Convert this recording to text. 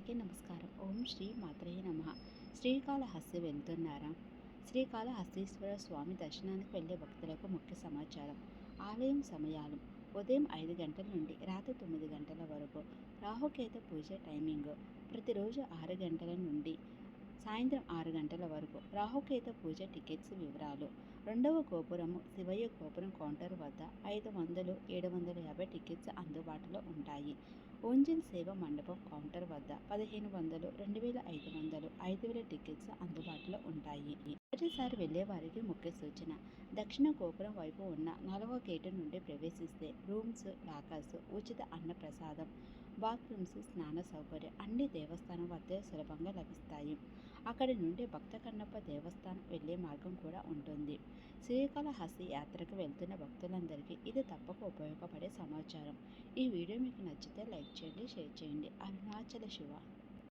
అందరికీ నమస్కారం. ఓం శ్రీ మాత్రేయ నమః. శ్రీకాళహస్తి వెళ్తున్నారా? శ్రీకాళహస్తీశ్వర స్వామి దర్శనానికి వెళ్లే భక్తులకు ముఖ్య సమాచారం. ఆలయం సమయాలు ఉదయం 5 గంటల నుండి రాత్రి 9 గంటల వరకు. రాహుకేతు పూజ టైమింగ్ ప్రతిరోజు 6 గంటల నుండి సాయంత్రం 6 గంటల వరకు. రాహుకేతు పూజ టికెట్స్ వివరాలు. రెండవ గోపురము శివయ్య గోపురం కౌంటర్ వద్ద 500, 750 టికెట్స్ అందుబాటులో ఉంటాయి. ఓంజిల్ సేవ మండపం కౌంటర్ వద్ద 1500, 2500, 5000 టికెట్స్ అందుబాటులో ఉంటాయి. మొదటిసారి వెళ్లే వారికి ముఖ్య సూచన. దక్షిణ గోపురం వైపు ఉన్న 4వ గేటు నుండి ప్రవేశిస్తే రూమ్స్, లాకర్స్, ఉచిత అన్న ప్రసాదం, బాత్రూమ్స్, స్నాన సౌకర్యం అన్ని దేవస్థానం వద్దే సులభంగా లభిస్తాయి. అక్కడి నుండి భక్త కన్నప్ప దేవస్థానం వెళ్లే మార్గం కూడా ఉంటుంది. శ్రీకాళహస్తి యాత్రకు వెళ్తున్న భక్తులందరికీ ఇది తప్పక ఉపయోగపడే సమాచారం. ఈ వీడియో మీకు నచ్చితే లైక్ చేయండి, షేర్ చేయండి. అరుణాచల శివ.